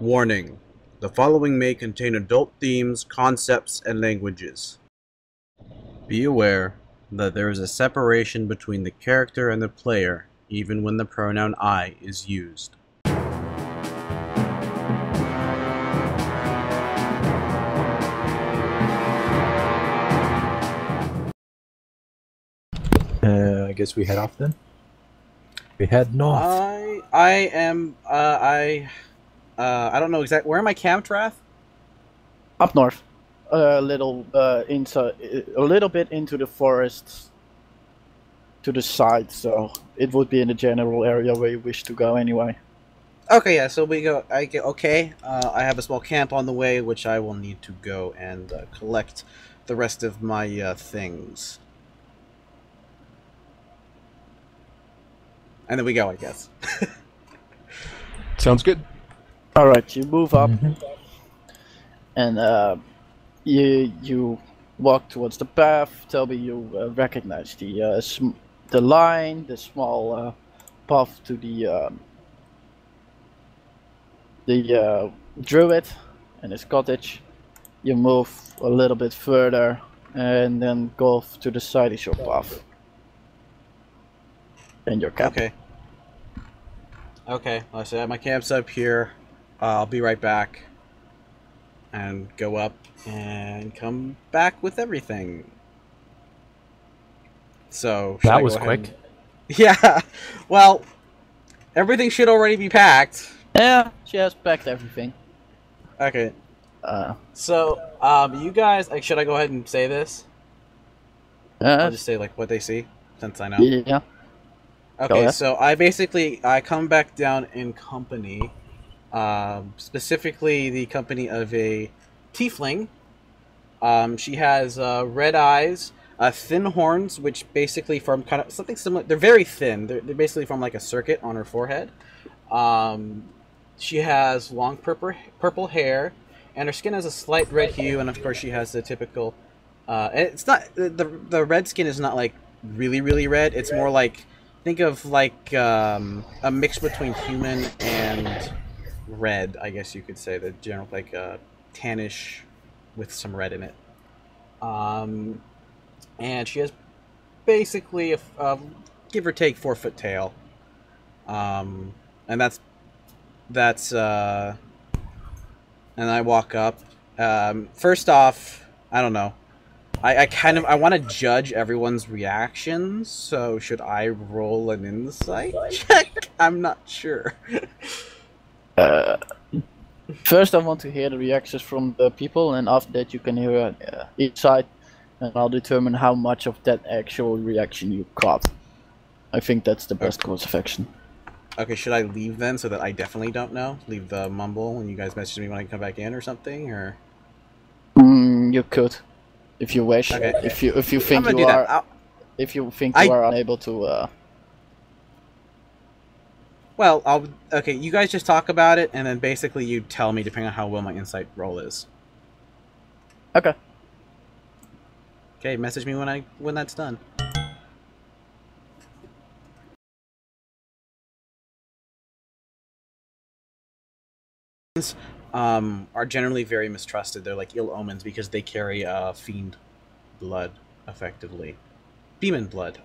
Warning: the following may contain adult themes, concepts, and languages. Be aware that there is a separation between the character and the player, even when the pronoun I is used. I guess we head off then. We head north. I don't know exactly. Where am I camped, Wrath? Up north, a little bit into the forest to the side, so it would be in the general area where you wish to go anyway. Okay, yeah. So we go. Okay. I have a small camp on the way, which I will need to go and collect the rest of my things. And then we go, I guess. Sounds good. All right, you move up, and you walk towards the path. Toby, you recognize the line, the small path to the druid and his cottage. You move a little bit further, and then go to the side of your path. And your camp. Okay, I said my camp's up here. I'll be right back. And go up and come back with everything. So that was quick. Yeah. Well, everything should already be packed. Yeah, she has packed everything. Okay. So, you guys, should I go ahead and say this? I'll just say like what they see, since I know. Yeah. Okay, so I come back down in company, specifically the company of a tiefling. She has red eyes, thin horns, which basically form kind of something similar. They're very thin. They're basically from like a circuit on her forehead. She has long purple hair, and her skin has a slight red hue, and of course she has the typical. It's not the red skin is not like really red. It's more like. Think of like a mix between human and red, I guess you could say. The general like tannish with some red in it. And she has basically a give or take 4-foot tail. And that's and I walk up. First off, I don't know. I want to judge everyone's reactions, so should I roll an insight check? I'm not sure. First I want to hear the reactions from the people, and after that you can hear each side, and I'll determine how much of that actual reaction you caught. I think that's the best course of action. Okay, should I leave then, so that I definitely don't know? Leave the mumble when you guys message me when I come back in or something, or? You could. If you wish, okay. if you think you are, if you think you are unable to. Well, okay. You guys just talk about it, and then basically you tell me depending on how well my insight roll is. Okay. Okay. Message me when that's done. Are generally very mistrusted. They're like ill omens because they carry fiend blood, effectively. Demon blood.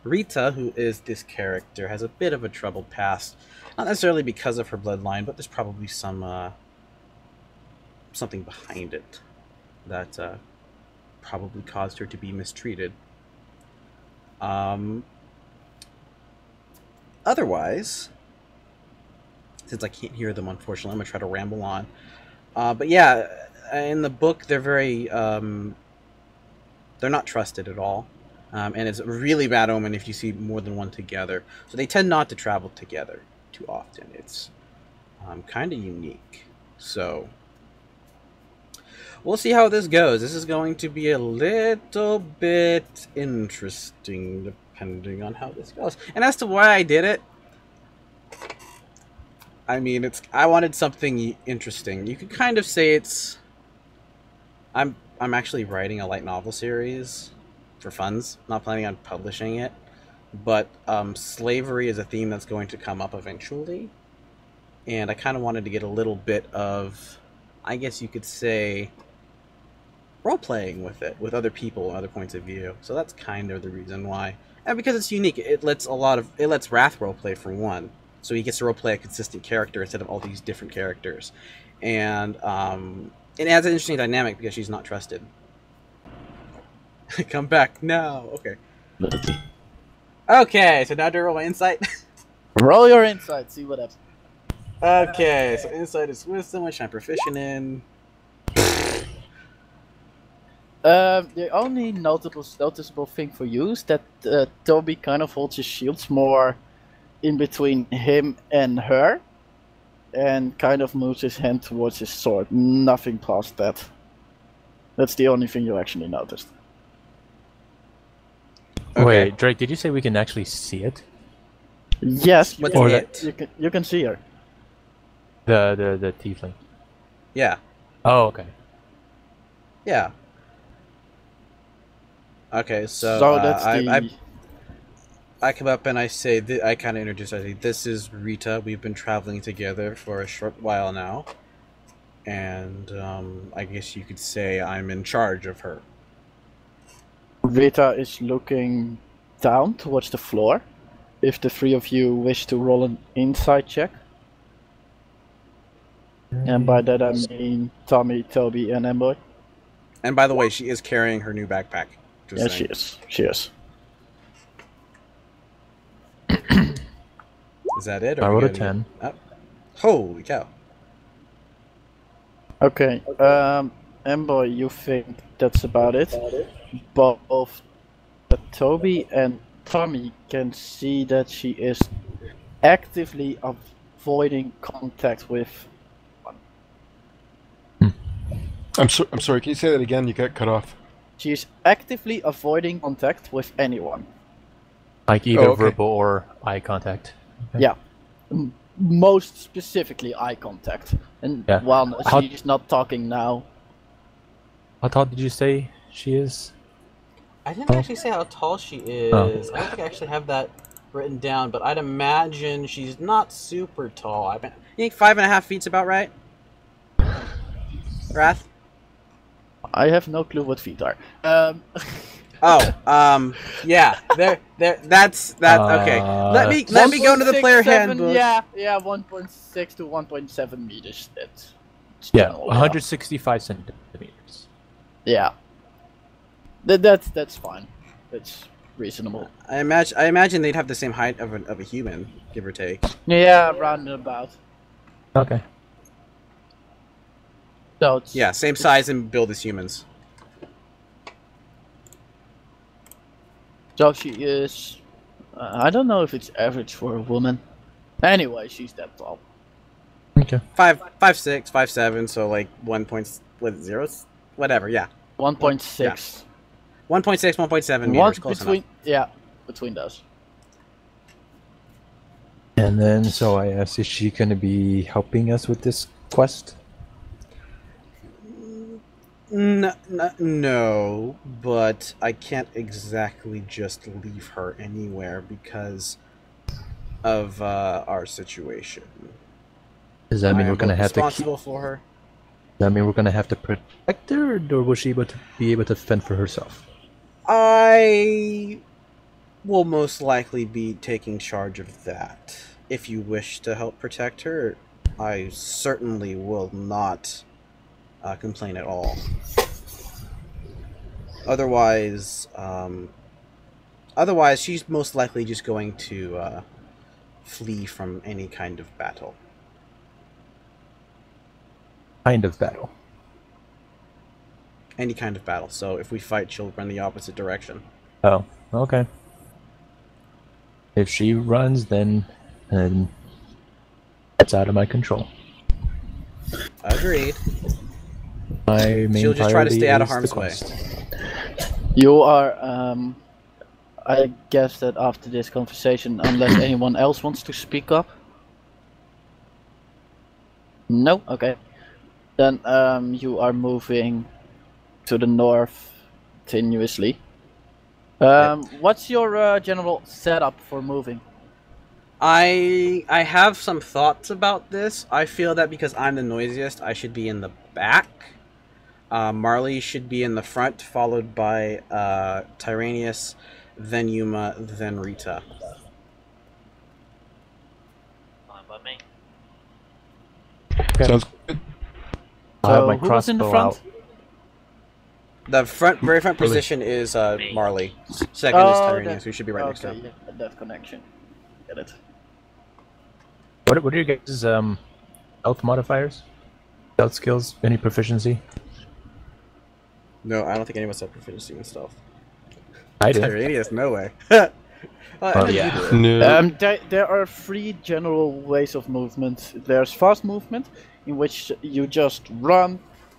Rita, who is this character, has a bit of a troubled past. Not necessarily because of her bloodline, but there's probably some something behind it that probably caused her to be mistreated. Otherwise, since I can't hear them, unfortunately, I'm going to try to ramble on. But yeah, in the book, they're very... they're not trusted at all. And it's a really bad omen if you see more than one together. So they tend not to travel together too often. It's kind of unique. So we'll see how this goes. This is going to be a little bit interesting, depending on how this goes. And as to why I did it, I mean, I wanted something interesting. You could kind of say it's... I'm actually writing a light novel series for funds. Not planning on publishing it. But slavery is a theme that's going to come up eventually. and I kind of wanted to get a little bit of, I guess you could say, role playing with it, with other people, other points of view. So that's kind of the reason why, and because it's unique, it lets Wrath role play for one. So he gets to role play a consistent character instead of all these different characters, and it adds an interesting dynamic because she's not trusted. Come back now. Okay. Okay, so now do I roll my insight? Roll your insight, see what happens. Okay, so insight is wisdom, which I'm proficient in. The only noticeable thing for you is that Toby kind of holds his shields more in between him and her, and kind of moves his hand towards his sword. Nothing past that. That's the only thing you actually noticed. Okay. Wait, Drake, did you say we can actually see it? Yes, What's you, it? you can see her. The tiefling. Yeah. Oh, okay. Yeah. Okay, so, That's I come up and I say, I kind of introduce, I say, this is Rita. We've been traveling together for a short while now. And I guess you could say I'm in charge of her. Rita is looking down towards the floor. If the three of you wish to roll an insight check. And by that I mean Tommy, Toby, and Emboy. And by the way, she is carrying her new backpack. Just Yes, saying. she is. She is. Is that it? I rolled a 10. Oh. Holy cow. Okay, Emboy, you think that's about it? Both Toby and Tommy can see that she is actively avoiding contact with. I'm sorry. Can you say that again? You got cut off. She is actively avoiding contact with anyone. Like either Oh, okay. verbal or eye contact. Okay. Yeah. Most specifically eye contact. And Yeah. while How- she's not talking now. How tall did you say she is? I didn't actually say how tall she is. Oh. I don't think I actually have that written down, but I'd imagine she's not super tall. You think 5.5 feet's about right? Wrath? I have no clue what feet are. Yeah. That's okay. Let me go into the player 1.67, handbook. Yeah, 1.6 to 1.7 meters. It's Yeah, general, 165 centimeters. Yeah. That's fine. It's reasonable. I imagine they'd have the same height of a human, give or take. Yeah, round and about. Okay. So it's, Yeah, same size and build as humans. So she is. I don't know if it's average for a woman. Anyway, she's that tall. Okay. 5'6", 5'7", so like 1.0, whatever. Yeah, 1.6. 1.6, 1.7 meters. Close enough. Between those. And then, so I asked, is she going to be helping us with this quest? No, but I can't exactly just leave her anywhere because of our situation. Does that mean I we're am going to have to? responsible for her. Does that mean we're going to have to protect her, or will she be able to fend for herself? I will most likely be taking charge of that. If you wish to help protect her, I certainly will not complain at all. Otherwise, she's most likely just going to flee from any kind of battle. Kind of battle. Any kind of battle. So if we fight, she'll run the opposite direction. Oh, okay. If she runs, then it's out of my control. Agreed. My main She'll just try to priority stay out of is the harm's way. quest. You are. I guess that after this conversation, unless anyone else wants to speak up. No. Okay. Then you are moving to the north continuously. What's your general setup for moving? I have some thoughts about this. I feel that because I'm the noisiest, I should be in the back. Marley should be in the front, followed by Tyraneus, then Yuma, then Rita. Fine by me. Okay. Sounds good. I'll have So my who was in the crossbow front? out. The very front Really? position is Marley. Second is Tyraneus, that- who should be right next to okay, him. yeah, that connection. Get it. What are your guys' health modifiers? Health skills? Any proficiency? No, I don't think any of us have proficiency in stealth. I do. Tyraneus, no way. Oh, yeah. No. There are 3 general ways of movement. There's fast movement, in which you just run.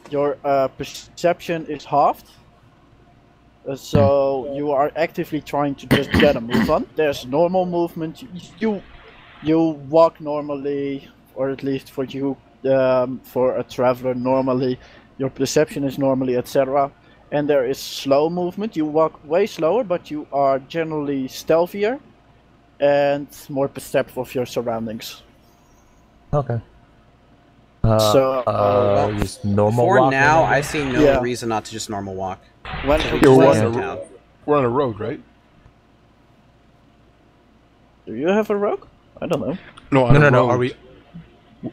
Your perception is halved. So you are actively trying to just get a move on. There's normal movement. You walk normally, or at least for you, for a traveler normally. Your perception is normally, etc. And there is slow movement. You walk way slower, but you are generally stealthier and more perceptive of your surroundings. Okay. Just normal For walk now, maybe? I see no Yeah. reason not to just normal walk. When You're When walking in a town. We're on a road, right? Do you have a rogue? I don't know. No, on a No. road. Are we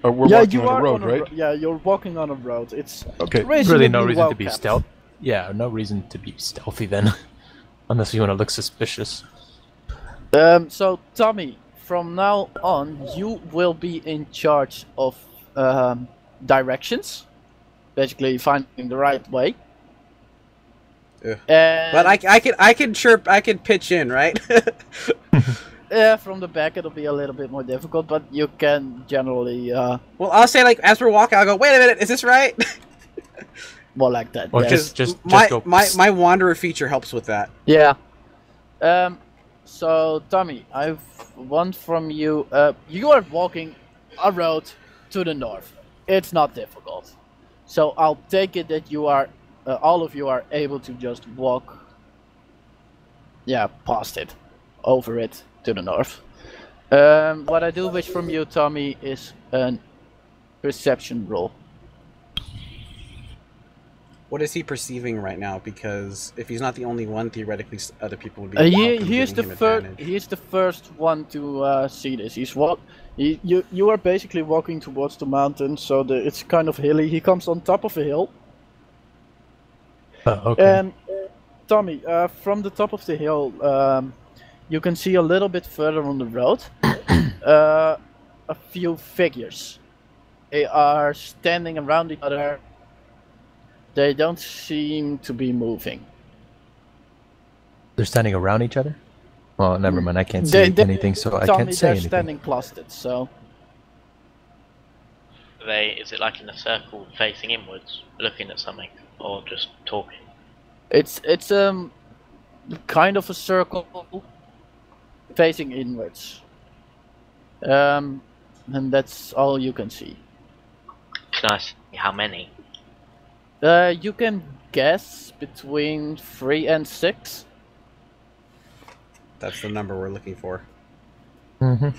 We're Yeah, walking you on are a road, on right? yeah, you're walking on a road. It's Okay. really no reasonably reason to be well-kept. stealth? Yeah, no reason to be stealthy then, unless you want to look suspicious. So Tommy, from now on, you will be in charge of directions, basically finding the right way. Yeah. And But I can pitch in, right? from the back it'll be a little bit more difficult, but you can generally Well, I'll say like as we're walking, I'll go. Wait a minute, is this right? more like that. Or yes. just my go. my wanderer feature helps with that. Yeah. So Tommy, I've one from you. You are walking a road to the north. It's not difficult. So I'll take it that you are, all of you are able to just walk. Yeah, past it, over it to the north. What I do wish from you, Tommy, is an perception roll. What is he perceiving right now? Because if he's not the only one, theoretically, other people would be. He is the giving him first. advantage. He is the first one to see this. You are basically walking towards the mountain, so it's kind of hilly. He comes on top of a hill, Okay. and Tommy, from the top of the hill, you can see a little bit further on the road a few figures. They are standing around each other. They don't seem to be moving. They're standing around each other? Well, never mind. I can't see They- anything, so I Tommy, can't say they're anything. standing clustered, so. Is it like in a circle facing inwards, looking at something, or just talking? It's kind of a circle facing inwards. And that's all you can see. Can I see how many? You can guess between 3 and 6. That's the number we're looking for. Mm-hmm.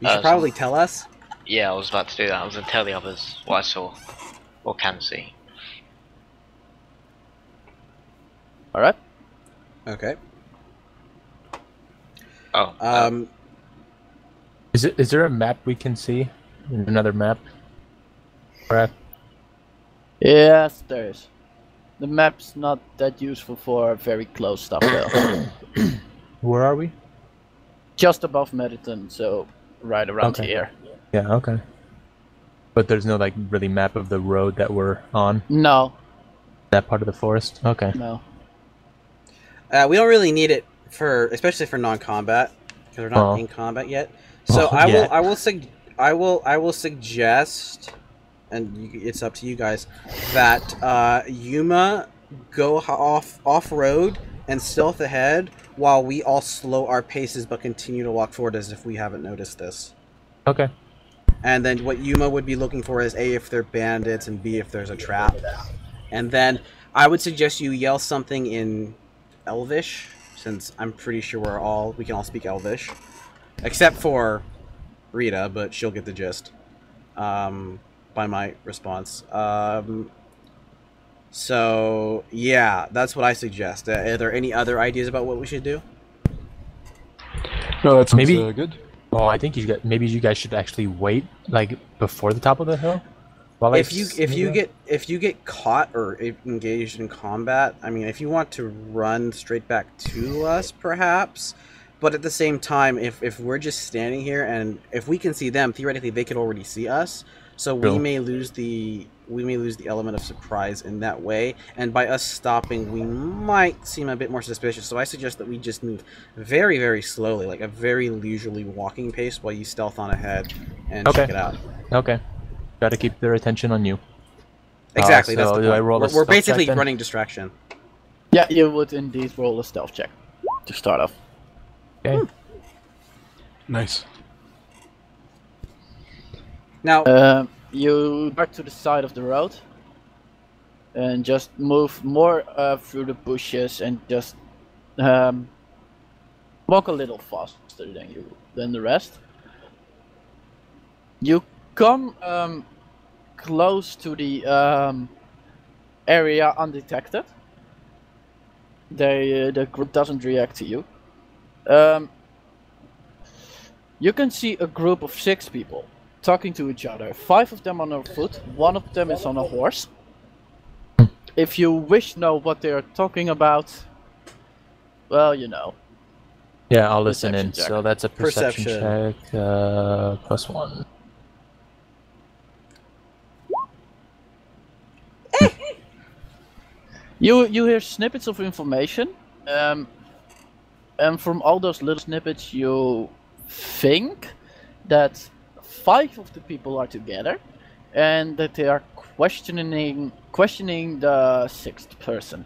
You should probably tell us. Yeah, I was about to do that. I was going to tell the others what I saw, or can see. Alright. Okay. Oh, Is there a map we can see? Another map? Right. Yes, there is. The map's not that useful for very close stuff though. Where are we? Just above Mediton, so right around Okay. here. Yeah, okay. But there's no like really map of the road that we're on, No, that part of the forest? Okay. no. We don't really need it for, especially for non-combat, because we're not Oh. in combat yet. So Oh, I yeah. will suggest, and it's up to you guys, that Yuma go off road and stealth ahead while we all slow our paces but continue to walk forward as if we haven't noticed this. Okay. And then what Yuma would be looking for is A, if they're bandits, and B, if there's a trap. And then I would suggest you yell something in Elvish, since I'm pretty sure we can all speak Elvish. except for Rita, but she'll get the gist by my response. So yeah, that's what I suggest. Are there any other ideas about what we should do? No, that's Maybe- good. Well, I think maybe you guys should actually wait like before the top of the hill. While If you get caught or engaged in combat, I mean, if you want to run straight back to us, perhaps. But at the same time, if we're just standing here and if we can see them, theoretically they could already see us. So we may lose the element of surprise in that way, and by us stopping, we might seem a bit more suspicious. So I suggest that we just move very, very slowly, like a very leisurely walking pace, while you stealth on ahead and check it out. Okay. Got to keep their attention on you. Exactly. So that's the do I point. roll a We're stealth basically check then? running distraction. Yeah, you would indeed roll a stealth check to start off. Okay. Nice. Now, You back to the side of the road and just move more through the bushes and just walk a little faster than the rest. You come close to the area undetected. The group doesn't react to you. You can see a group of 6 people talking to each other. 5 of them on foot, 1 of them is on a horse. If you wish to know what they are talking about, well, you know. Yeah, I'll listen in. Perception check. So that's a perception check, +1. You hear snippets of information, and from all those little snippets you think that 5 of the people are together, and that they are questioning the 6th person.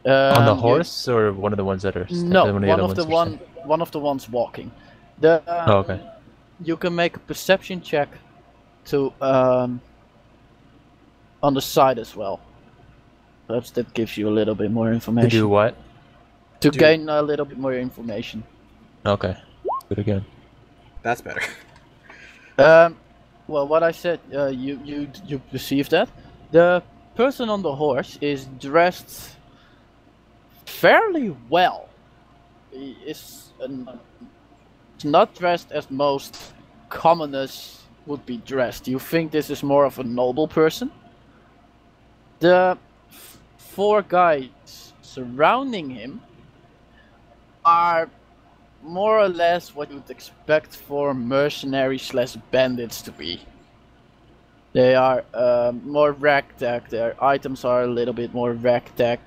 On the horse, or one of the ones that are... No, one one of the ones walking. Oh, okay. You can make a perception check to on the side as well. Perhaps that gives you a little bit more information. To do what? To gain a little bit more information. Okay. Do it again. that's better. Well, what I said, you perceive that the person on the horse is dressed fairly well. He is not dressed as most commoners would be dressed. You think this is more of a noble person? The 4 guys surrounding him are more or less what you'd expect for mercenaries / bandits to be. They are more ragtag. Their items are a little bit more ragtag.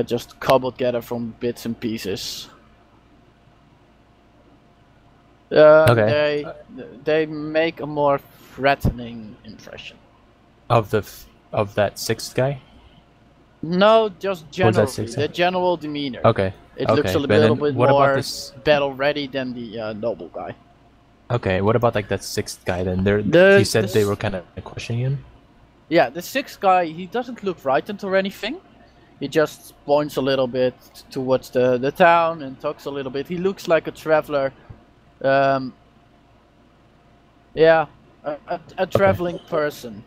Just cobbled together from bits and pieces. Okay. They make a more threatening impression. Of that 6th guy? No, just general. six? The general demeanor. Okay. It okay. looks a But little then bit what about more this? battle ready than the noble guy. Okay, what about like that 6th guy then? He said they were kind of questioning him? Yeah, the 6th guy, he doesn't look frightened or anything. He just points a little bit towards the town and talks a little bit. He looks like a traveler. Yeah, a traveling person.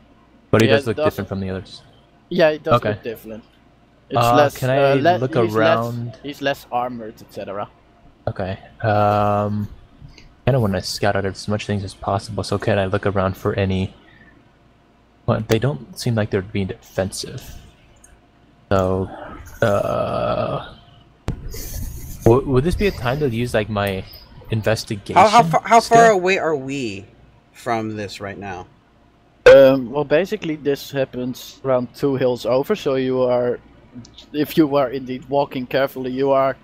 But he Yeah, does look doesn't- different from the others. Yeah, it does Okay. look different. It's can I look he's around? He's less armored, etc. Okay. Kind of want to scout out as much things as possible. So can I look around for any? Well, they don't seem like they're being defensive. So, would this be a time to use like my investigation? How far skill? away are we from this right now? Well, basically, this happens around 2 hills over. So you are, if you are indeed walking carefully, you are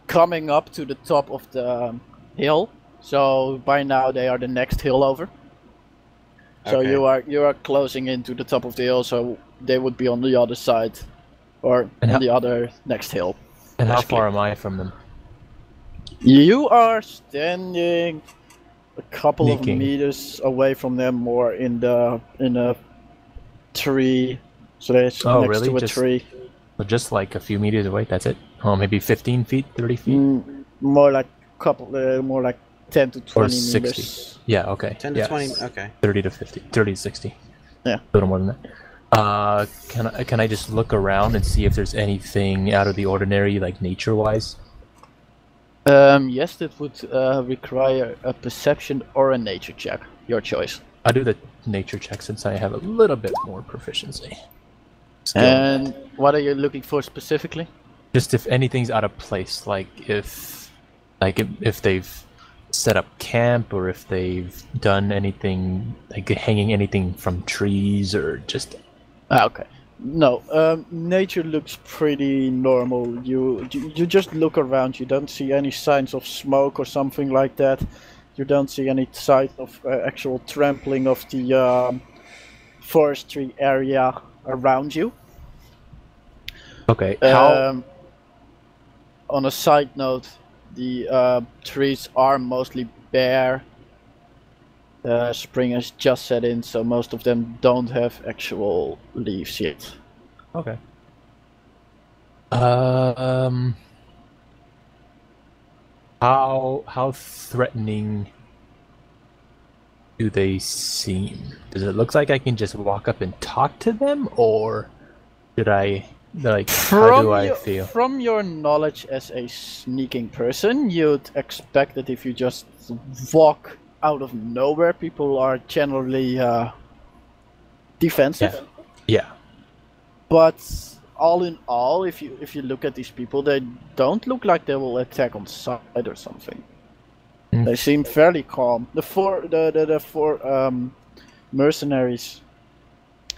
coming up to the top of the hill. So by now they are the next hill over. So Okay. you are closing into the top of the hill. So they would be on the other side, or And on the other next hill. And how basically. far am I from them? You are standing a couple Sneaking. of meters away from them, more in a tree. So they're next really? to a Just- tree. Well, just like a few meters away. That's it. Oh, maybe 15 feet, 30 feet. More like couple, more like 10 to Or 20 60. meters. Yeah, okay. 10 to yeah. 20. Okay. 30 to 50. 30 to 60. Yeah. A little more than that. Can I just look around and see if there's anything out of the ordinary, like nature-wise? Yes, that would require a perception or a nature check. Your choice. I'll do the nature check since I have a little bit more proficiency. Skill. And what are you looking for specifically? Just if anything's out of place, like if they've set up camp or if they've done anything, like hanging anything from trees or just... Okay. No, nature looks pretty normal. You just look around. You don't see any signs of smoke or something like that. You don't see any sign of actual trampling of the forestry area around you. Okay. How... On a side note, the trees are mostly bare. Spring has just set in, so most of them don't have actual leaves yet. Okay. How threatening do they seem? Does it look like I can just walk up and talk to them, or should I, like, how do I feel? From your knowledge as a sneaking person, you'd expect that if you just walk out of nowhere, people are generally defensive. Yeah. But all in all, if you look at these people, they don't look like they will attack on sight or something. Mm. They seem fairly calm. The four mercenaries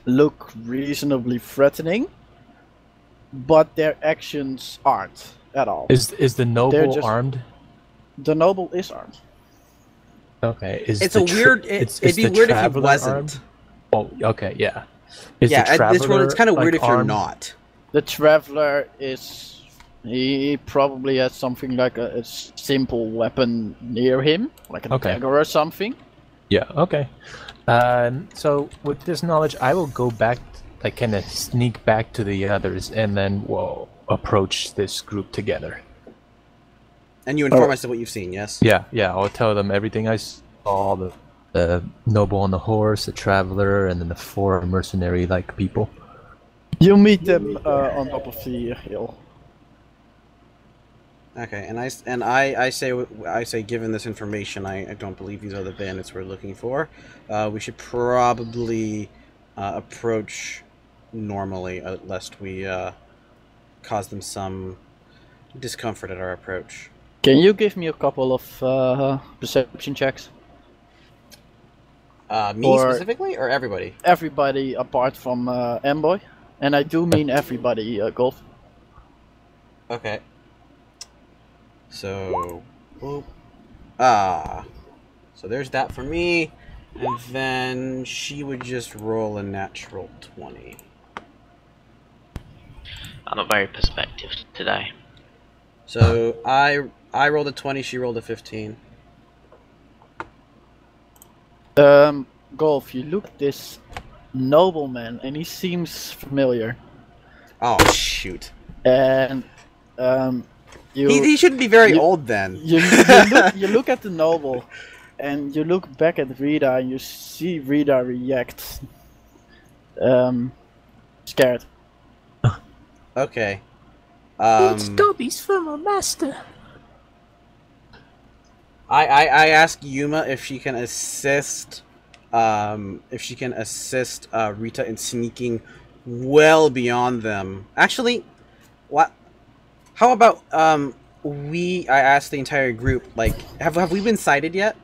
look reasonably threatening, but their actions aren't at all. Is the noble just armed? The noble is armed. Okay. It's a weird. It'd be weird if he wasn't. Armed? Oh, okay, yeah. Is Yeah, the at this world, it's kind of weird if you're armed? not. The traveler is. He probably has something like a simple weapon near him, like a dagger or something. Yeah, okay. So, with this knowledge, I will go back, like, kind of sneak back to the others, and then we'll approach this group together. And you inform us of what you've seen, yes? Yeah, I'll tell them everything I saw, the noble on the horse, the traveler, and then the 4 mercenary-like people. You meet them on top of the hill. Okay, and I say, given this information, I don't believe these are the bandits we're looking for. We should probably approach normally, lest we cause them some discomfort at our approach. Can you give me a couple of perception checks? Me specifically, or everybody? Everybody apart from Mboy, and I do mean everybody, Golf. Okay. So, boop. So there's that for me, and then she would just roll a natural 20. I'm not very perspective today. So I rolled a 20, she rolled a 15. Golf, you look at this nobleman, and he seems familiar. Oh shoot! And he shouldn't be very old then. You look at the noble, and you look back at Rita, and you see Rita react. Scared. Okay. It's Toby's former master. I ask Yuma if she can assist. Rita in sneaking well beyond them. Actually, what? How about I asked the entire group, like, have we been sighted yet?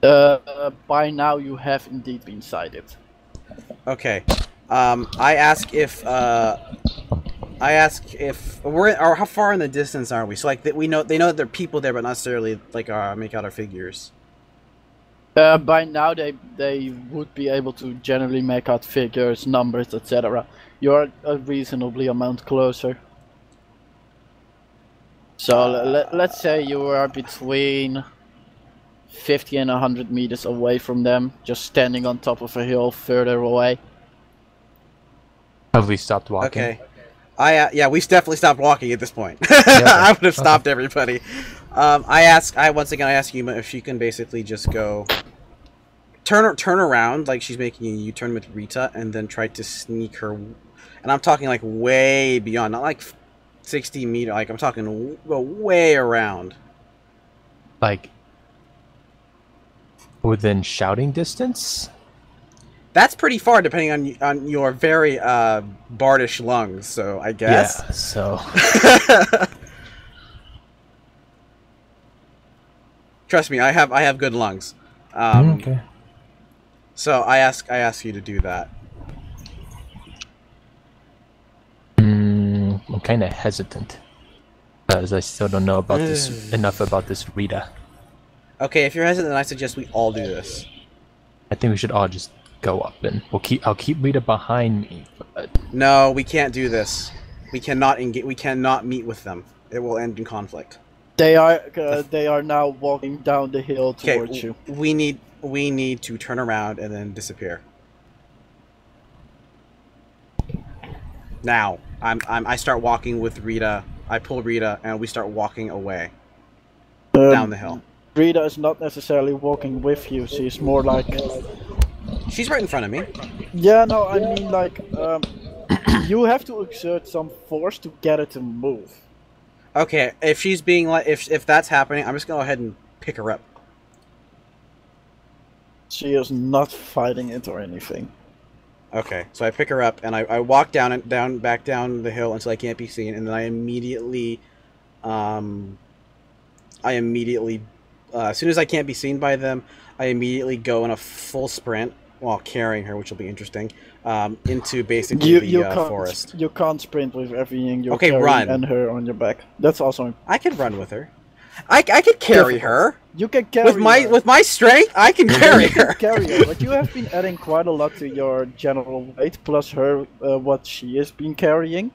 By now you have indeed been sighted. Okay. I ask if we're, or how far in the distance are we? So like that they know that there are people there, but not necessarily like make out our figures. By now they would be able to generally make out figures, numbers, etc. You're a reasonably amount closer. So let's say you are between 50 and 100 meters away from them, just standing on top of a hill further away. Have we stopped walking? Okay. Yeah, we definitely stopped walking at this point. Yeah, I would have stopped everybody. I ask Yuma if she can basically just go turn around like she's making a U-turn with Rita, and then try to sneak her. And I'm talking like way beyond, not like 60 meters. Like I'm talking go way around. Like within shouting distance. That's pretty far, depending on your very bardish lungs. So I guess. Yeah. So. Trust me, I have good lungs. Okay. So I ask you to do that. I'm kind of hesitant because I still don't know about this enough about this Rita. Okay, if you're hesitant, I suggest we all do this. I think we should all just go up and I'll keep Rita behind me. But... No, we can't do this. We cannot engage. We cannot meet with them. It will end in conflict. They are now walking down the hill towards you. We need to turn around and then disappear. Now, I start walking with Rita. I pull Rita and we start walking away down the hill. Rita is not necessarily walking with you. She's more like. She's right in front of me. Yeah, no, I mean like you have to exert some force to get her to move. Okay, if she's being like, if that's happening, I'm just gonna go ahead and pick her up. She is not fighting it or anything. Okay, so I pick her up and I walk back down the hill until I can't be seen, and then I immediately, as soon as I can't be seen by them, I immediately go in a full sprint while carrying her, which will be interesting, into basically the forest. You can't sprint with everything you're okay, carrying run. And her on your back. That's also. I could run with her. I could carry her. You can carry her. With my strength, I can carry her. Carry her, but you have been adding quite a lot to your general weight, plus her what she has been carrying.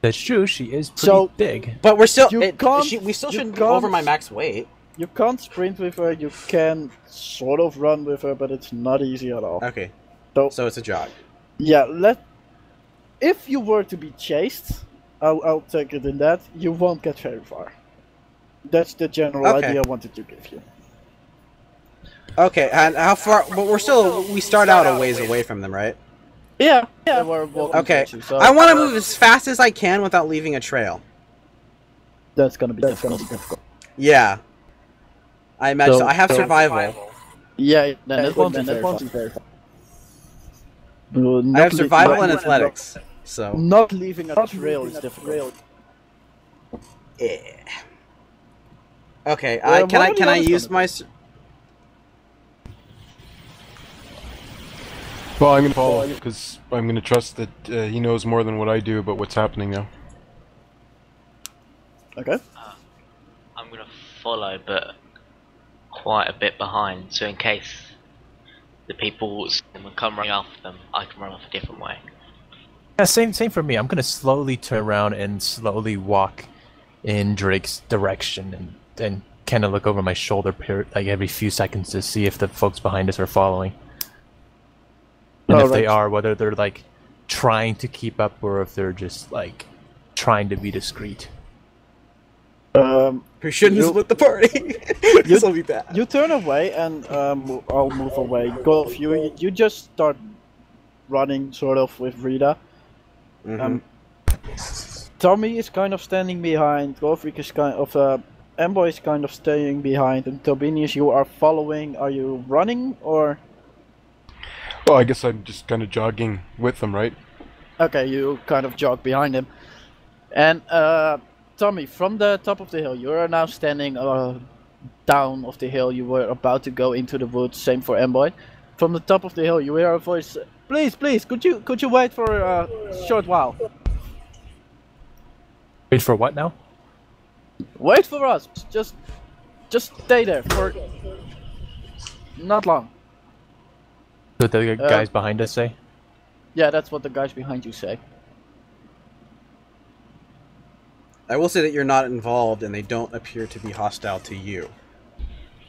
That's true. She is pretty big. But we're still. We still shouldn't go over my max weight. You can't sprint with her. You can sort of run with her, but it's not easy at all. Okay. So it's a jog. Yeah. If you were to be chased, I'll take it in that you won't get very far. That's the general idea I wanted to give you. Okay, and how far? But we start out a ways away from them, right? Yeah. We're walking okay. you, so I want to move as fast as I can without leaving a trail. That's gonna be difficult. Yeah. I imagine so. I have survival. Yeah, then it won't be very far. I have survival and athletics, so not leaving a trail is difficult. Yeah. Okay, can I use my? Well, I'm gonna follow because I'm gonna trust that he knows more than what I do about what's happening now. Okay. I'm gonna follow, but quite a bit behind, so in case the people come running after them, I can run off a different way. Yeah, same for me. I'm gonna slowly turn around and slowly walk in Drake's direction, and kind of look over my shoulder like every few seconds to see if the folks behind us are following. And if they are, whether they're like trying to keep up or if they're just like trying to be discreet. We shouldn't split the party. This will be bad. You turn away and I'll move away. Golf, you just start running sort of with Rita. Tommy is kind of standing behind. Golfreak is kind of Mboy is kind of staying behind, and Tobinius, you are following. Are you running or? Well, I guess I'm just kind of jogging with them, right? Okay, you kind of jog behind him. And Tommy, from the top of the hill, you are now standing down of the hill. You were about to go into the woods. Same for Mboy. From the top of the hill, you hear a voice. Please, could you wait for a short while? Wait for what now? Wait for us. Just stay there for not long. What the guys behind us say? Yeah, that's what the guys behind you say. I will say that you're not involved, and they don't appear to be hostile to you.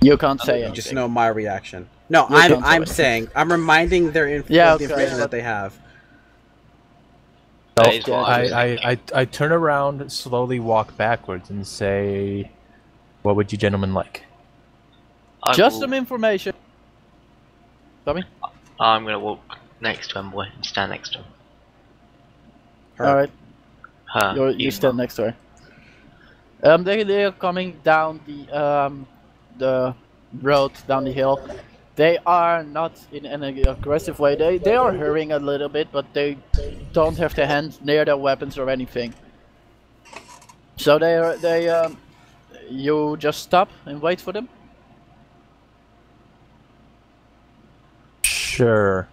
You can't say anything. Just know my reaction. No, I'm saying I'm reminding the information that they have. So I turn around, slowly walk backwards, and say, What would you gentlemen like? Just some information. Tommy? I'm gonna walk next to Envoy and stand next to him. Alright, Her. you stand next to her. They are coming down the road, down the hill. They are not in any aggressive way. They are hurrying a little bit, but they don't have their hands near their weapons or anything. So you just stop and wait for them? Sure.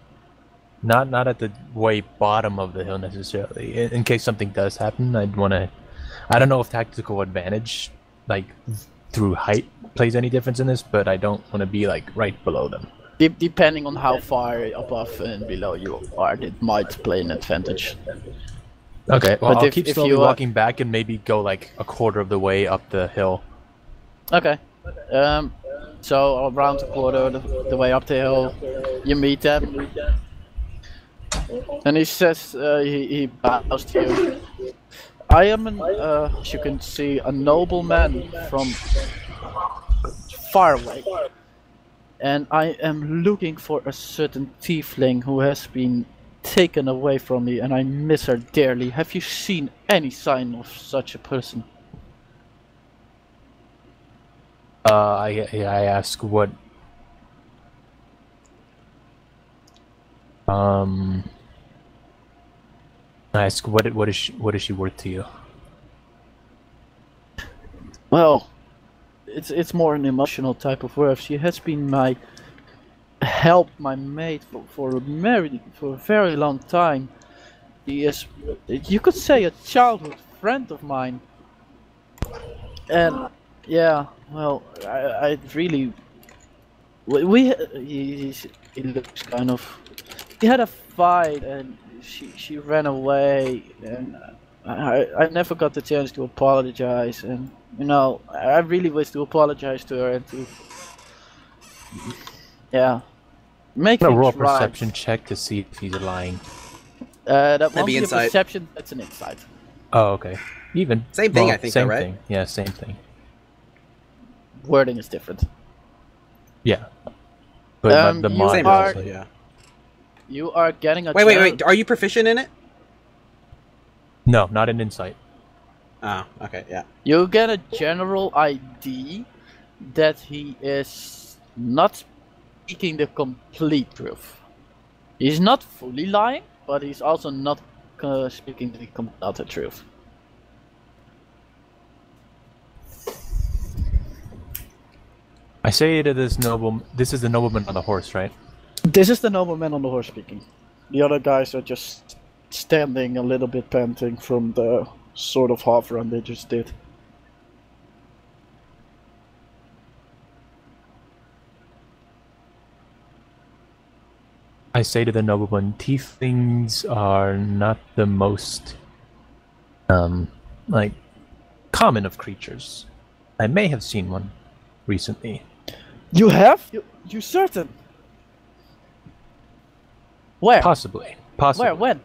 Not at the way bottom of the hill necessarily. In case something does happen, I'd want to. I don't know if tactical advantage, like through height, plays any difference in this, but I don't want to be like right below them. Depending on how far above and below you are, it might play an advantage. Okay, well, But I'll if keep you slowly are- walking back and maybe go like a quarter of the way up the hill. Okay. So around a quarter the way up the hill, you meet them. And he says, he bows to you. I am as you can see, a nobleman from far away. And I am looking for a certain tiefling who has been taken away from me, and I miss her dearly. Have you seen any sign of such a person? I ask what. I ask what is she worth to you? Well, it's more an emotional type of worth. She has been my help, my mate for a very long time. She is, you could say, a childhood friend of mine. And yeah, well, I really, he looks kind of. We had a fight, and she ran away, and I never got the chance to apologize. And you know, I really wish to apologize to her and to, yeah, make I'm gonna roll a things right. perception check to see if he's lying. That won't be be a insight. perception. That's an insight. Oh, okay. Even Same thing, well, I think, Same though, right? thing. Yeah, same thing. Wording is different. Yeah. But the you mod Same are- also. also, yeah. You are getting a Wait. Are you proficient in it? No, not an insight. Oh, okay, yeah. You get a general ID that he is not speaking the complete truth. He's not fully lying, but he's also not speaking the utter truth. I say to this this is the nobleman on the horse, right? This is the nobleman on the horse speaking. The other guys are just standing a little bit panting from the sort of half run they just did. I say to the nobleman, tieflings are not the most, like, common of creatures. I may have seen one recently. You have? You certain? Where? Possibly. Possibly. Where? When?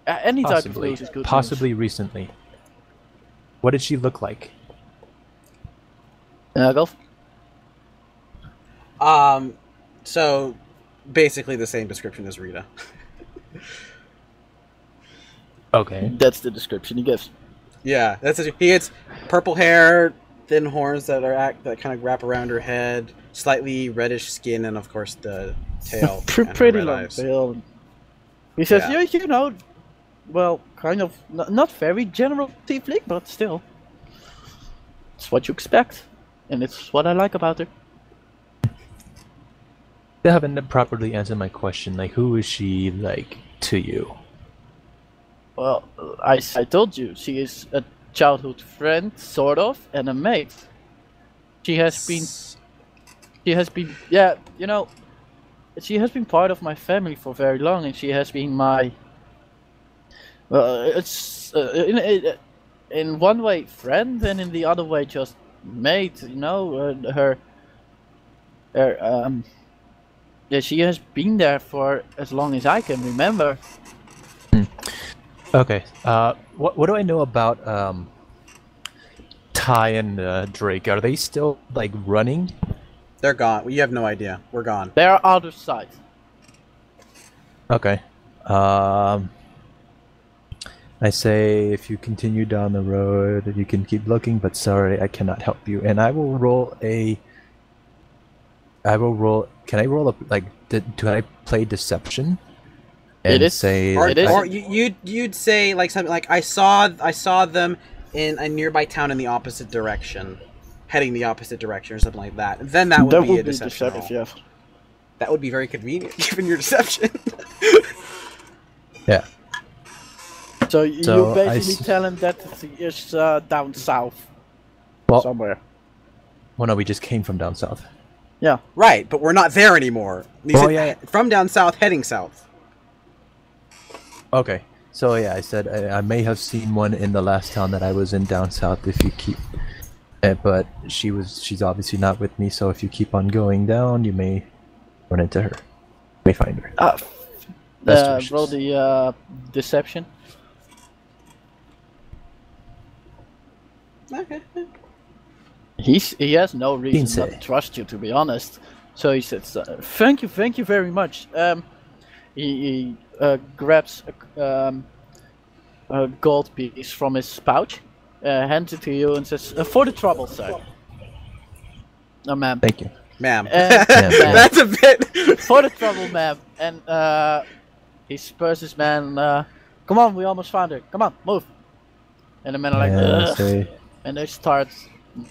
Any type of Possibly. news is good news. Possibly recently. What did she look like? Go. So basically the same description as Rita. Okay. That's the description he gives. Yeah, he gets purple hair, thin horns that kind of wrap around her head, slightly reddish skin, and of course the tail. and her Pretty red long eyes. tail. He says, Yeah. you know, well, kind of, not very general tiefling, but still. It's what you expect. And it's what I like about her. They haven't properly answered my question. Like, who is she, like, to you? Well, I told you, she is a childhood friend, sort of, and a mate. She has been, yeah, you know, she has been part of my family for very long, and she has been my, it's in one way friend, and in the other way just mate. You know, yeah, she has been there for as long as I can remember. Okay. What do I know about Kai and Drake, are they still like running? They're gone. You have no idea. We're gone. They are out of sight. Okay. I say if you continue down the road, you can keep looking, but sorry, I cannot help you. And I will roll a. Can I roll a like? Do I play deception? And It is- say Or, It is- or you'd say like something like I saw them in a nearby town in the opposite direction, heading the opposite direction or something like that. Then that would be a deception roll. yes. That would be very convenient given your deception. Yeah. So you So basically tell him that it's down south Well, somewhere. well, no, we just came from down south. Yeah. Right, but we're not there anymore. Oh, yeah. From down south, heading south. Okay. So yeah, I said I may have seen one in the last town that I was in down south. If you keep, but she's obviously not with me. So if you keep on going down, you may run into her. You may find her. Best wishes. Roll the deception. Okay. He has no reason not to Quince. trust you, to be honest. So he says, "Thank you very much." He grabs a gold piece from his pouch, hands it to you, and says, "For the trouble, sir." No, ma'am. Thank you. Ma'am. Ma'am. That's a bit... For the trouble, ma'am. And he spurs his man. Come on, we almost found her. Come on, move. And the men are like, Yeah, "Ugh," say, and they start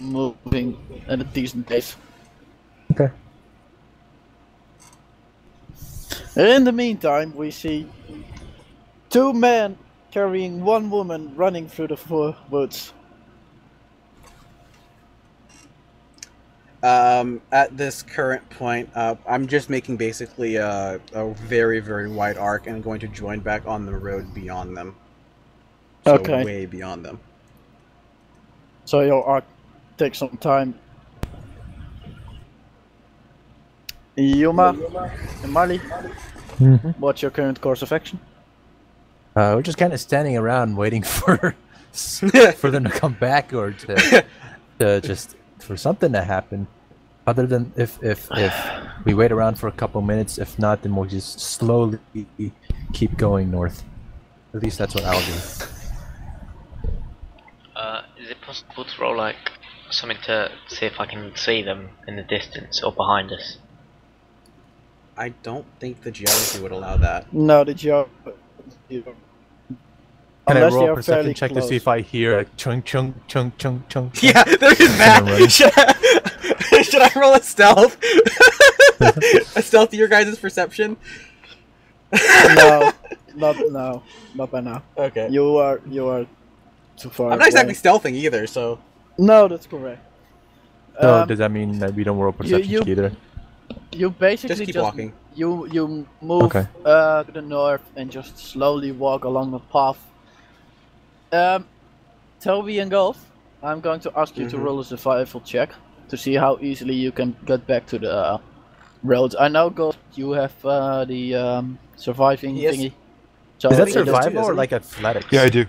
moving at a decent pace. okay. In the meantime, we see two men carrying one woman running through the woods. At this current point, I'm just making basically a very, very wide arc and going to join back on the road beyond them. So Okay. way beyond them. So your arc takes some time. Yuma and Marley, what's your current course of action? We're just kind of standing around waiting for them to come back or to just for something to happen. Other than if we wait around for a couple minutes, if not, then we'll just slowly keep going north. At least that's what I'll do. Is it possible to roll like something to see if I can see them in the distance or behind us? I don't think the geography would allow that. No, the Can unless I they roll a are fairly perception check close. to see if I hear a chung chung chung chung chung? chung? Yeah, there's that. Should I roll a stealth? A stealth to your guys' perception? No, not by now. Okay. You are too far. I'm not exactly away. stealthing either, so... No, that's correct. So does that mean that we don't roll perception you- check either? You basically Just keep walking. You move Okay. to the north and just slowly walk along the path. Toby and Golf, I'm going to ask you to roll a survival check to see how easily you can get back to the roads. I know, Golf, you have the surviving Yes. thingy. So Is that he does too, survival or doesn't he? like athletics? Yeah, I do.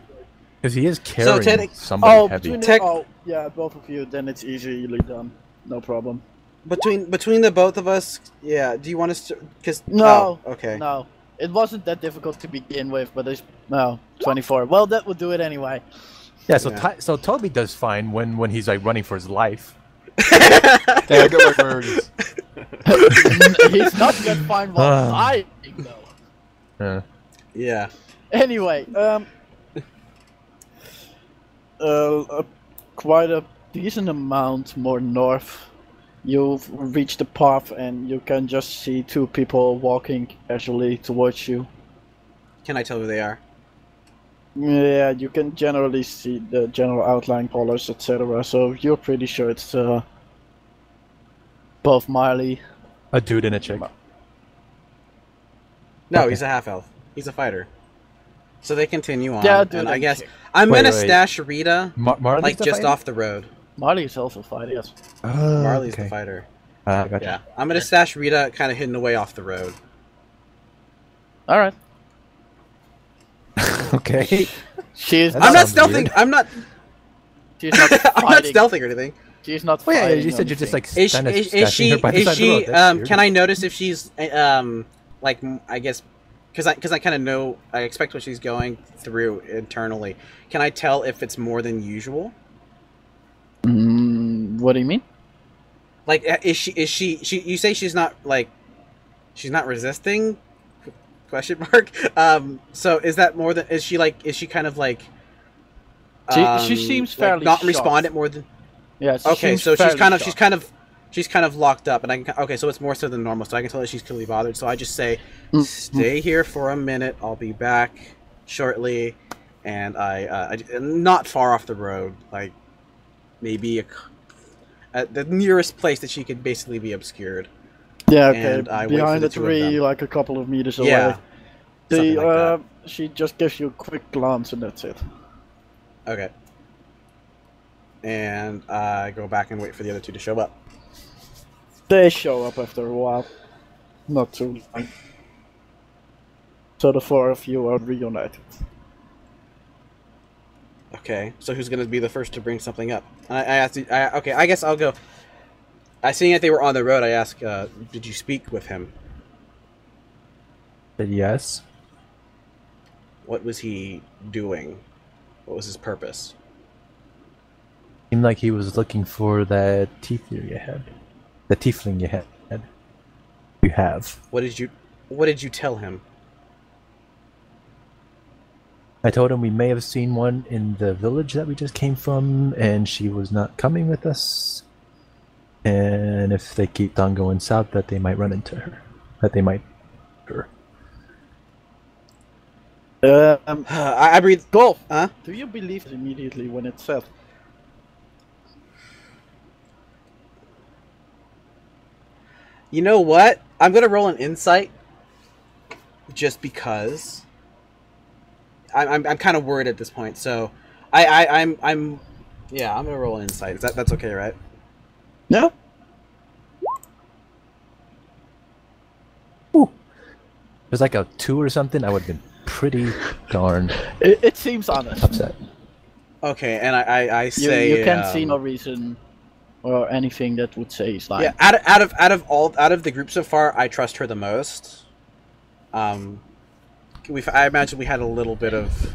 Because he is carrying technic- somebody Oh, heavy. between Tech- oh, yeah, both of you. Then it's easily done. No problem. Between the both of us, yeah, do you want us to... Because... No. Oh, okay. No, it wasn't that difficult to begin with, but it's no 24. Well, that would do it anyway. Yeah, so Yeah. so Toby does fine when he's like running for his life. Yeah, I got my priorities. He's not that fine while Ah. dying, though. Yeah. Anyway, quite a decent amount more north. You've reached the path and you can just see two people walking casually towards you. Can I tell who they are? Yeah, you can generally see the general outline colors, etc. So you're pretty sure it's both Marley. A dude and a chick. No, Okay. he's a half-elf. He's a fighter. So they continue on, Yeah, dude, and I and guess... chick. I'm Wait, gonna wait. stash Rita, Marley's like, the just fighter? off the road. Marley is also fighting, yes. Oh, Marley's okay. the fighter. Gotcha. Yeah. I'm gonna stash Rita kind of hidden away off the road. Alright. Okay. She is That I'm not sounds stealthing. weird. I'm not. She's not I'm not fighting. stealthing or anything. She's not Oh yeah, fighting. you said you're just anything. like kind of stashing her by the side of the road. That's weird. can I notice if she's like, I guess, because I kind of know, I expect what she's going through internally. Can I tell if it's more than usual? What do you mean? Like, is she you say she's not, like, she's not resisting? Question mark. So is that more than, is she kind of like, She seems fairly not shocked. responded more than, Yeah. okay, seems so fairly shocked. she's kind of locked up, and I can, okay, so it's more so than normal, so I can tell that she's clearly bothered. So I just say, stay here for a minute, I'll be back shortly, and I not far off the road, like maybe at the nearest place that she could basically be obscured. Yeah. Okay. And I wait for Behind the the two of tree, them. like a couple of meters away. Yeah, something like that. She just gives you a quick glance, and that's it. Okay. And I go back and wait for the other two to show up. They show up after a while. Not too long. So the four of you are reunited. Okay, so who's going to be the first to bring something up? I asked. Okay, I guess I'll go. Seeing that they were on the road, I ask, did you speak with him? Said yes. What was he doing? What was his purpose? Seemed like he was looking for that tiefling you had. The tiefling you had. You have. What did you tell him? I told him we may have seen one in the village that we just came from, and she was not coming with us. And if they keep on going south, that they might run into her. That they might her. I breathe. Golf. Huh? Do you believe it immediately when it's said? You know what? I'm gonna roll an insight, just because. I'm kind of worried at this point, so I'm yeah, I'm gonna roll an insight. That's okay, right? Yeah. Ooh. It was like a 2 or something. I would have been pretty darn It seems honest. upset. Okay, and I say You can't see no reason or anything that would say he's lying. yeah. Out of the group so far, I trust her the most. I imagine we had a little bit of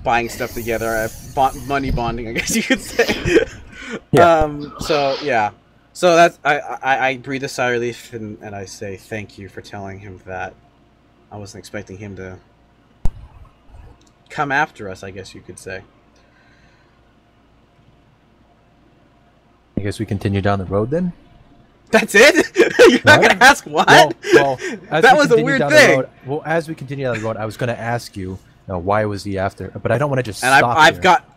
buying stuff together, money bonding, I guess you could say. Yeah. So yeah. So that's I breathe a sigh of relief and I say thank you for telling him that. I wasn't expecting him to come after us, I guess you could say. I guess we continue down the road then? That's it? You're not What? gonna ask what? Well, as That we was a continue weird down the thing. road- well, as we continue down the road, I was going to ask you, why was he after? But I don't want to just And stop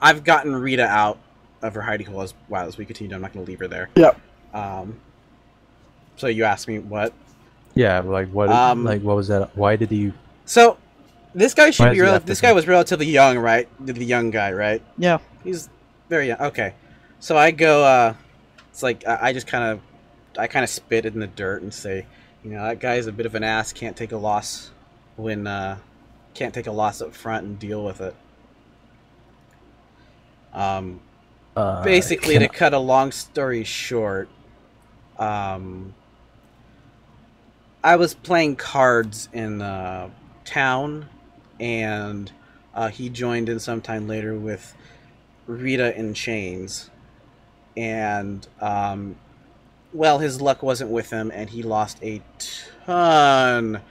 I've gotten Rita out of her hiding hole as we continue. I'm not gonna leave her there. Yeah. So you asked me what? Yeah, like what? Like what was that? Why did he? So this guy should Why be is he after this him? guy was relatively young, right? The young guy, right? Yeah. He's very young. Okay. So I go. It's like I just kind of spit in the dirt and say, you know, that guy's a bit of an ass. Can't take a loss when can't take a loss up front and deal with it. Basically, can to cut a long story short, I was playing cards in town, and he joined in sometime later with Rita in chains, and well, his luck wasn't with him, and he lost a ton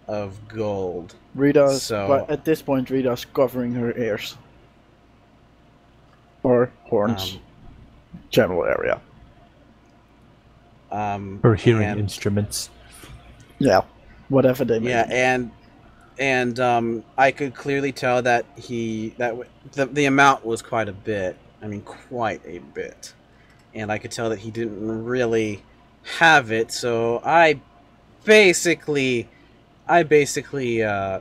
of gold. Rita's, So- but at this point, Rita's covering her ears. Or horns. General area. Or hearing and- instruments. Yeah. Whatever they may Yeah, be. and I could clearly tell that the amount was quite a bit. I mean, quite a bit, and I could tell that he didn't really have it. So I basically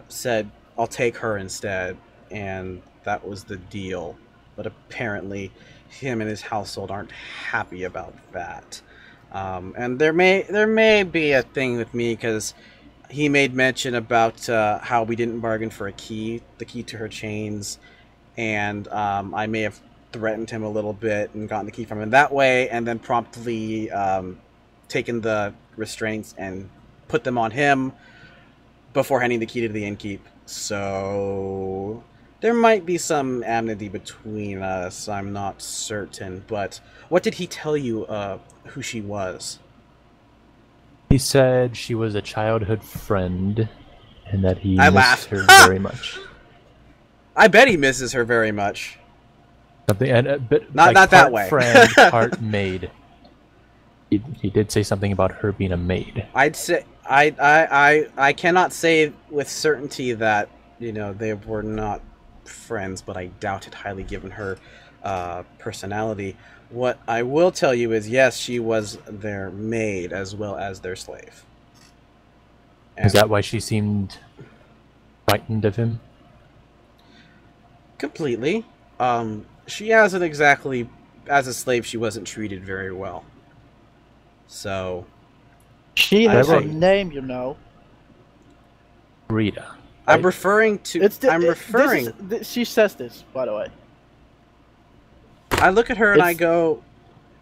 said I'll take her instead, and that was the deal. But apparently, him and his household aren't happy about that. And there may be a thing with me because he made mention about how we didn't bargain for the key to her chains, and I may have threatened him a little bit and gotten the key from him that way, and then promptly taken the restraints and put them on him before handing the key to the innkeep. So there might be some amity between us, I'm not certain, but what did he tell you who she was? He said she was a childhood friend and that he I missed laughed. her very much. I bet he misses her very much. Something, and a bit Not that part way. friend, part maid. He did say something about her being a maid. I'd say I cannot say with certainty that, you know, they were not friends, but I doubt it highly given her personality. What I will tell you is, yes, she was their maid as well as their slave. And Is that why she seemed frightened of him? completely. She hasn't exactly, as a slave, she wasn't treated very well. So She I has a wrote- name, you know. Rita. I'm Right? referring to. She says this, by the way. I look at her and I It's- go,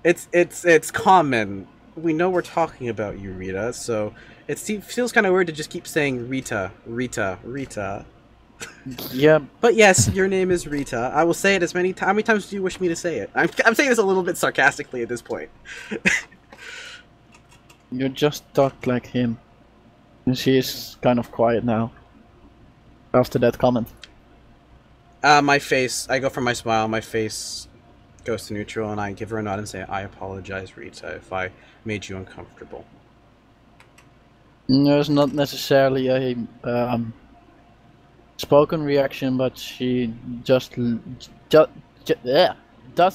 "It's common. We know we're talking about you, Rita. So it feels kind of weird to just keep saying Rita, Rita, Rita." Yeah, But yes, your name is Rita. I will say it as many times. How many times do you wish me to say it? I'm saying this a little bit sarcastically at this point. you just talk like him. And she is kind of quiet now. After that comment. My face. I go for my smile. My face goes to neutral, and I give her a nod and say, "I apologize, Rita, if I made you uncomfortable." There's not necessarily a spoken reaction, but she does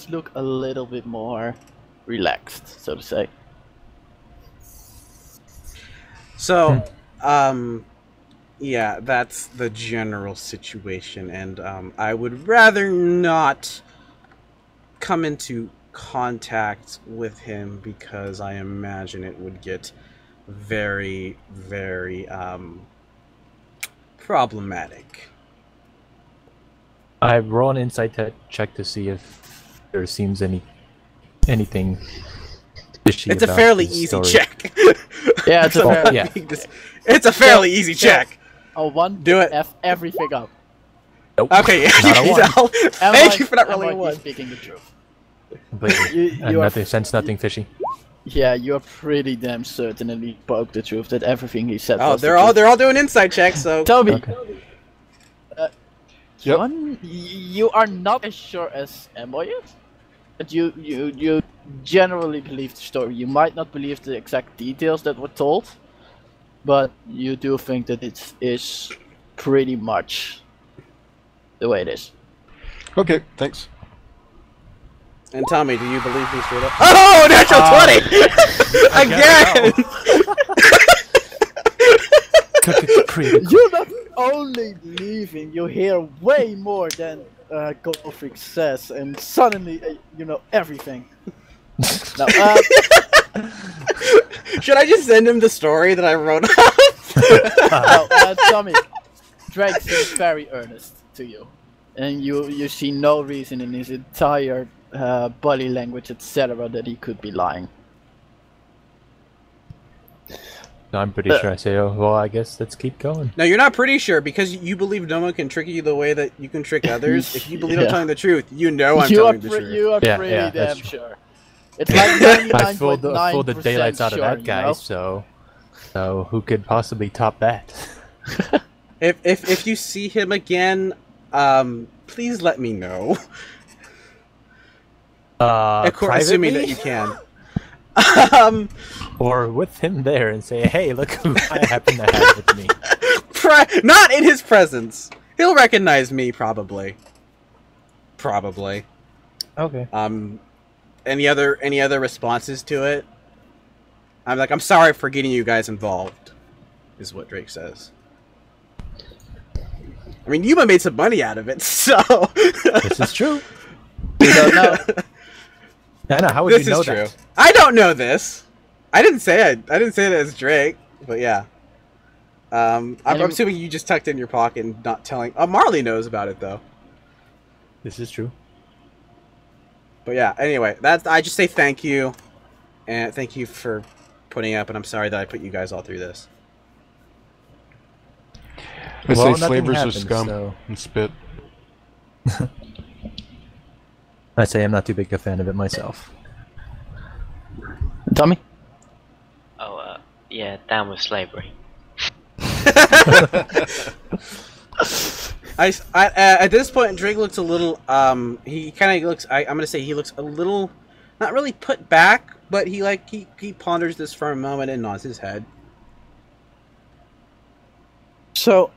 look a little bit more relaxed, so to say. So, yeah, that's the general situation, and I would rather not come into contact with him because I imagine it would get very, very problematic. I roll an insight check to see if there seems anything fishy. It's a about fairly his easy story. check. Yeah, it's a So, fair- yeah. It's a fairly easy so- check. A one Do it. F everything up. Nope. Okay, yeah, Not a you one. know. Thank you for not rolling a Am I one. speaking the truth? Completely. You And are- nothing, sense nothing fishy. Yeah, you're pretty damn certain that he spoke the truth, that everything he said Oh, was the they're all truth. doing inside checks. So Toby, Okay. Yep. John, you are not as sure as Emboy is, but you generally believe the story. You might not believe the exact details that were told, but you do think that it is pretty much the way it is. Okay, thanks. And Tommy, do you believe me straight up? Oh, natural 20! Again! You're not only leaving, you hear way more than Goldfreak says, and suddenly you know everything. Now, Should I just send him the story that I wrote up? Tommy, Drake seems very earnest to you, and you see no reason in his entire body language, etc., that he could be lying. No, I'm pretty sure I say, oh, well, I guess let's keep going. No, you're not pretty sure because you believe no one can trick you the way that you can trick others. If you believe I'm Yeah. telling the truth, you know I'm you telling are the truth. you are Yeah, pretty yeah, damn that's true. sure. It's like 99.9% I fooled the daylights out of sure, that you guy, know? so who could possibly top that? If you see him again, please let me know. Assuming that Privately? you can. Or with him there and say, hey, look who I happen to have with me. Not in his presence. He'll recognize me, probably. Probably. Okay. Any other responses to it? I'm like, I'm sorry for getting you guys involved, is what Drake says. I mean, Yuma made some money out of it, so. This is true. You don't know. I know, how would This you know is true. that? I don't know this. I didn't say it. I didn't say that as Drake, but yeah. I'm assuming you just tucked it in your pocket and not telling. Marley knows about it though. This is true. But yeah, anyway, I just say thank you, and thank you for putting up, and I'm sorry that I put you guys all through this. I say nothing slavers happens, are scum so- and spit. I say I'm not too big a fan of it myself. Tommy? Oh, yeah, down with slavery. At this point, Drake looks a little. He kind of looks. I'm gonna say he looks a little, not really put back, but he ponders this for a moment and nods his head. So,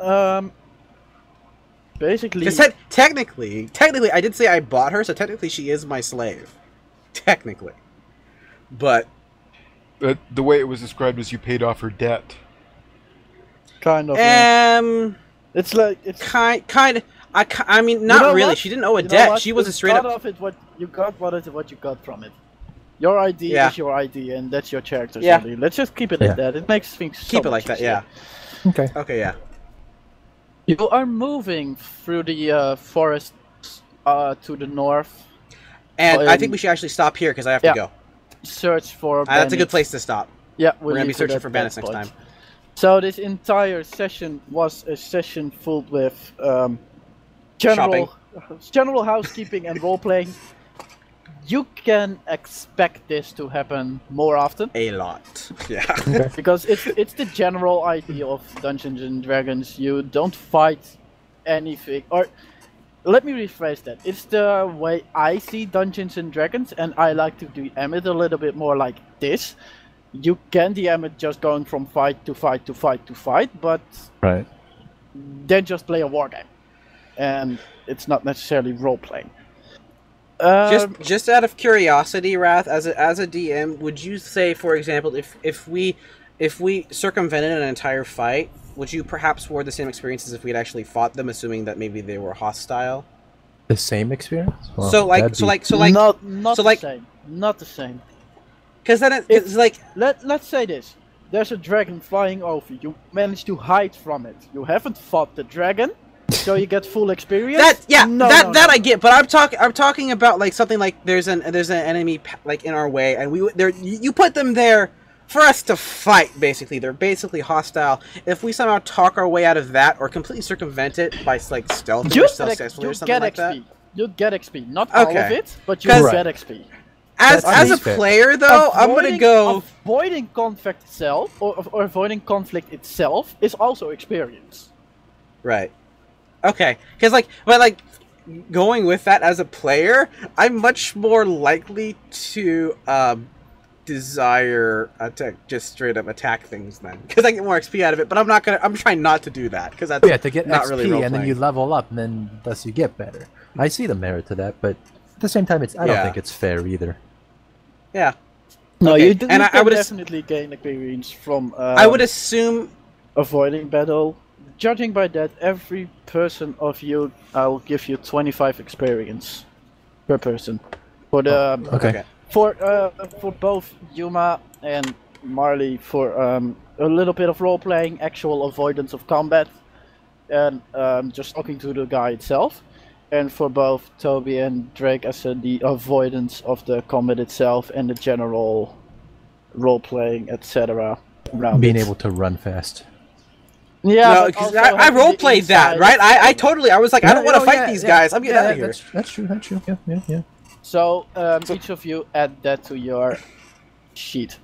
basically... Because technically, I did say I bought her, so technically she is my slave. Technically. But... The way it was described is you paid off her debt. Kind of. It's like... It's... Kind of... I mean, not really. What? She didn't owe a You know debt. what? She was a straight up... Off it, what you got, what you got from it. Your ID Yeah. is your ID, and that's your character. Yeah. Really. Let's just keep it like that. It makes things so Keep it much like that, easier. yeah. Okay. Okay, yeah. You are moving through the forest to the north. And I think we should actually stop here, because I have to go. Search for That's a good bandits. place to stop. Yeah, We're going to be lead searching for that bandits next point. time. So this entire session was a session filled with general housekeeping and role playing. You can expect this to happen more often. A lot. Yeah. Because it's the general idea of Dungeons and Dragons. You don't fight anything, or let me rephrase that. It's the way I see Dungeons and Dragons, and I like to DM it a little bit more like this. You can DM it just going from fight to fight to fight to fight, but Right. then just play a war game, and it's not necessarily role playing. Just out of curiosity, Wrath, as a DM, would you say, for example, if we circumvented an entire fight, would you perhaps ward the same experience as if we had actually fought them, assuming that maybe they were hostile? The same experience? Well, So like not so the like- same, not the same. because then it's like Let's say this. There's a dragon flying over. You manage to hide from it. You haven't fought the dragon, so you get full experience. that I get, but I'm talking about like something like there's an enemy like in our way, and you put them there for us to fight. Basically, they're basically hostile. If we somehow talk our way out of that or completely circumvent it by like stealth or successfully or something like that. You'll get XP. Not all of Okay. it, but you'll 'Cause- get XP. As a fair. player, though, I'm gonna go. Avoiding conflict itself, or avoiding conflict itself, is also experience. Right. Okay. Because but going with that as a player, I'm much more likely to desire just straight up attack things then, because I get more XP out of it. But I'm trying not to do that because that's to get not XP really and then role-playing. you level up and then thus you get better. I see the merit to that, but at the same time, I don't think it's fair either. Yeah. No, Okay, you can and I would definitely gain experience from. I would assume. Avoiding battle. Judging by that, every person of you, I'll give you 25 experience per person. For the Okay. for both Yuma and Marley, for a little bit of role playing, actual avoidance of combat, and just talking to the guy itself. And for both Toby and Drake, as the avoidance of the combat itself and the general role playing, etc. Being able to run fast. Yeah, No, but because also I having the role played that, inside- right? I totally. I was like, I don't want to fight these guys. I'm getting out of here. That's true. Yeah. So each of you add that to your sheet.